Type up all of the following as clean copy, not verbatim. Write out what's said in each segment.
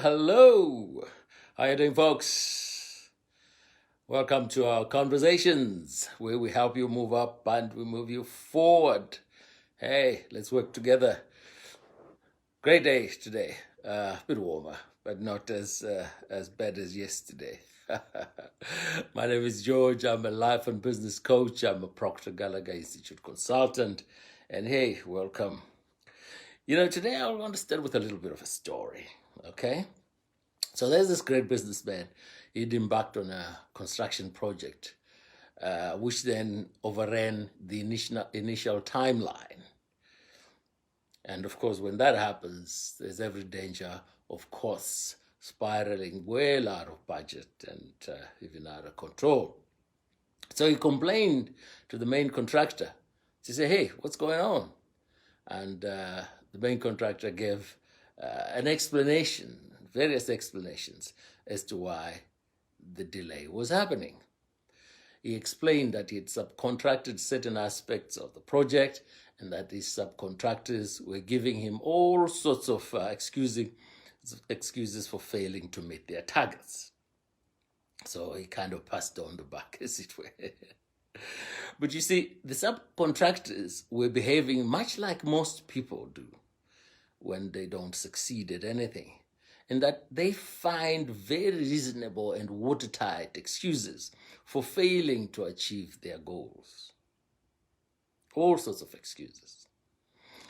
Hello. How you doing, folks? Welcome to our conversations where we help you move up and we move you forward. Hey, let's work together. Great day today. A bit warmer, but not as bad as yesterday. My name is George. I'm a life and business coach. I'm a Proctor Gallagher Institute consultant. And hey, welcome. Today I want to start with a little bit of a story, okay? So there's this great businessman. He'd embarked on a construction project, which then overran the initial timeline. And of course, when that happens, there's every danger of costs spiraling well out of budget and even out of control. So he complained to the main contractor to say, hey, what's going on? And the main contractor gave an explanation, various explanations as to why the delay was happening. He explained that he had subcontracted certain aspects of the project and that his subcontractors were giving him all sorts of excuses for failing to meet their targets. So he kind of passed on the buck, as it were. But you see, the subcontractors were behaving much like most people do when they don't succeed at anything, in that they find very reasonable and watertight excuses for failing to achieve their goals. All sorts of excuses.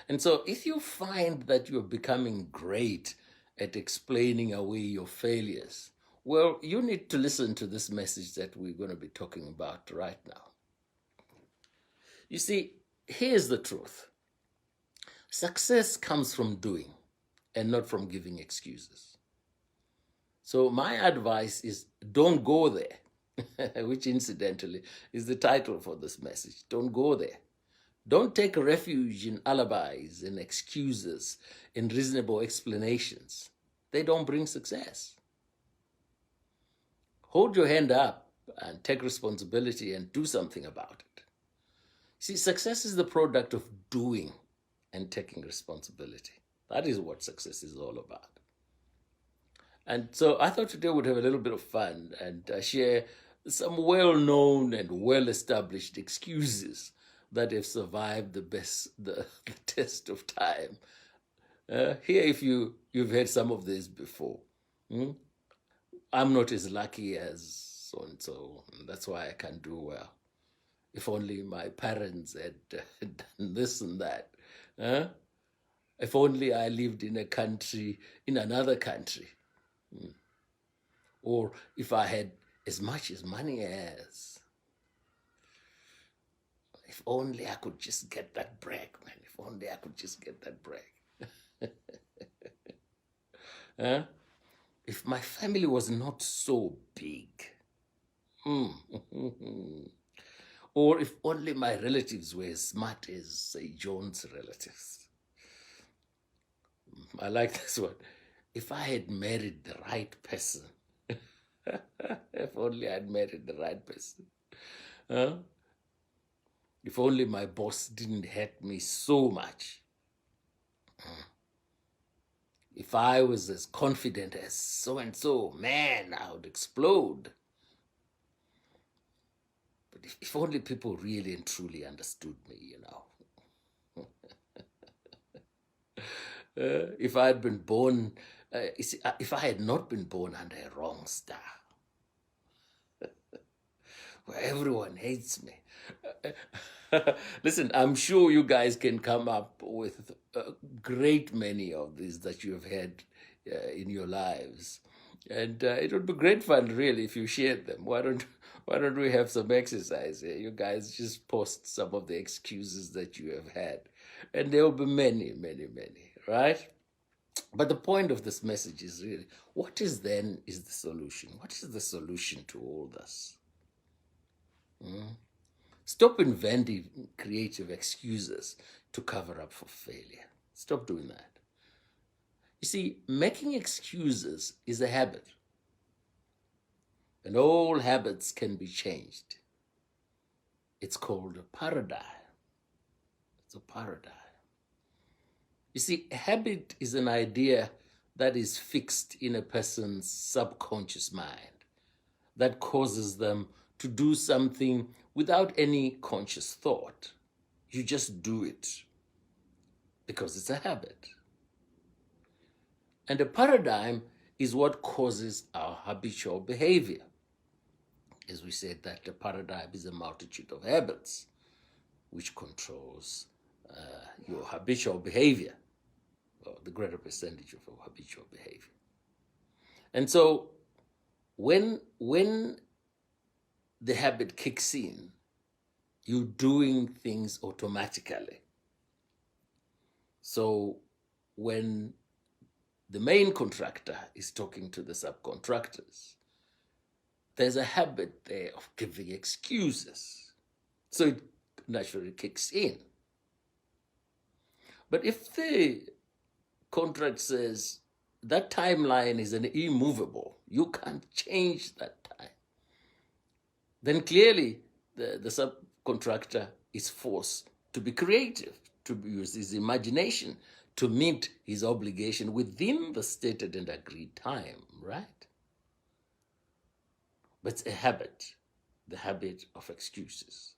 And so if you find that you're becoming great at explaining away your failures, well, you need to listen to this message that we're going to be talking about right now. You see, here's the truth. Success comes from doing and not from giving excuses. So my advice is don't go there, which incidentally is the title for this message. Don't go there. Don't take refuge in alibis and excuses and reasonable explanations. They don't bring success. Hold your hand up and take responsibility and do something about it. See, success is the product of doing and taking responsibility. That is what success is all about. And so I thought today we'd have a little bit of fun and share some well-known and well-established excuses that have survived the test of time. Here, if you've heard some of these before. I'm not as lucky as so-and-so, and that's why I can do well. If only my parents had done this and that. If only I lived in another country. Or if I had as much as money as. If only I could just get that break, man. If only I could just get that break. If my family was not so big. Or if only my relatives were as smart as, say, John's relatives. I like this one. If I had married the right person. If only I had married the right person. If only my boss didn't hate me so much. If I was as confident as so-and-so, man, I would explode. But if only people really and truly understood me, if I had been born, if I had not been born under a wrong star, where everyone hates me. Listen, I'm sure you guys can come up with a great many of these that you have had in your lives. And it would be great fun, really, if you shared them. Why don't we have some exercise here? You guys just post some of the excuses that you have had. And there will be many, many, many, right? But the point of this message is really, what is the solution? What is the solution to all this? Stop inventing creative excuses to cover up for failure. Stop doing that. You see, making excuses is a habit. And all habits can be changed. It's called a paradigm. It's a paradigm. You see, a habit is an idea that is fixed in a person's subconscious mind that causes them to do something without any conscious thought. You just do it because it's a habit. And a paradigm is what causes our habitual behavior. As we said, that the paradigm is a multitude of habits which controls your habitual behavior, or the greater percentage of your habitual behavior. And so when the habit kicks in, you're doing things automatically. So when the main contractor is talking to the subcontractors, there's a habit there of giving excuses. So it naturally kicks in. But if the contract says that timeline is an immovable, you can't change that time, then clearly the subcontractor is forced to be creative, to use his imagination to meet his obligation within the stated and agreed time, right? But it's a habit, the habit of excuses.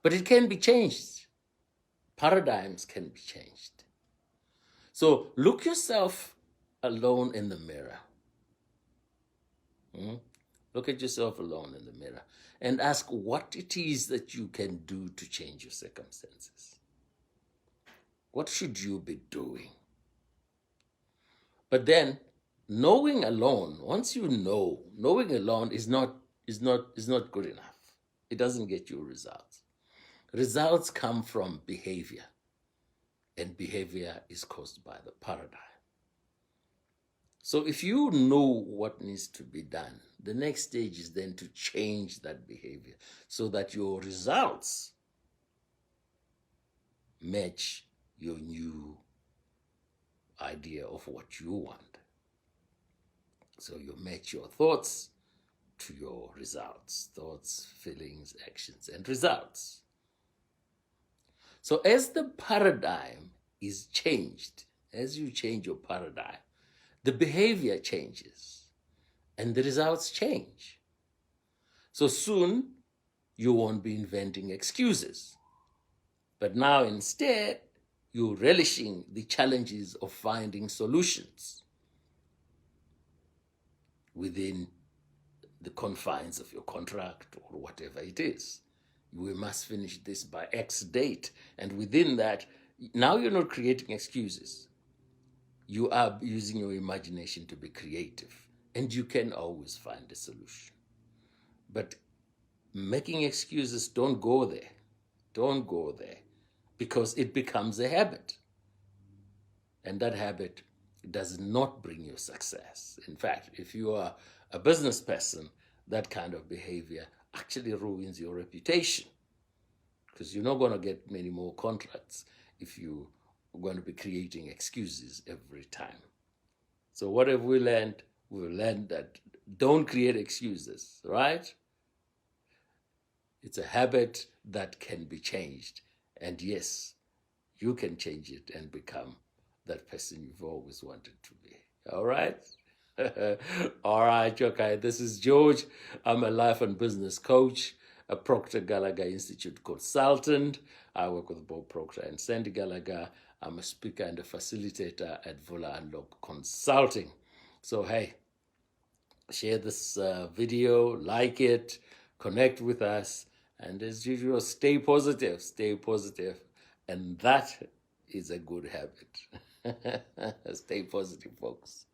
But it can be changed. Paradigms can be changed. So look yourself alone in the mirror. Look at yourself alone in the mirror and ask what it is that you can do to change your circumstances. What should you be doing? But then, knowing alone, once you know, knowing alone is not good enough. It doesn't get you results. Results come from behavior, and behavior is caused by the paradigm. So if you know what needs to be done, the next stage is then to change that behavior so that your results match your new idea of what you want. So you match your thoughts to your results. Thoughts, feelings, actions, and results. So as the paradigm is changed, as you change your paradigm, the behavior changes and the results change. So soon you won't be inventing excuses, but now instead you're relishing the challenges of finding solutions within the confines of your contract or whatever it is. We must finish this by X date. And within that, now you're not creating excuses. You are using your imagination to be creative. And you can always find a solution. But making excuses, don't go there. Don't go there. Because it becomes a habit. And that habit does not bring you success. In fact, if you are a business person, that kind of behavior actually ruins your reputation, because you're not going to get many more contracts if you're going to be creating excuses every time. So what have we learned? We've learned that don't create excuses, right? It's a habit that can be changed. And yes, you can change it and become that person you've always wanted to be. All right? All right, okay. This is George. I'm a life and business coach, a Proctor Gallagher Institute consultant. I work with Bob Proctor and Sandy Gallagher. I'm a speaker and a facilitator at Vula and Log Consulting. So, hey, share this video, like it, connect with us, and as usual, stay positive, and that is a good habit. Stay positive, folks.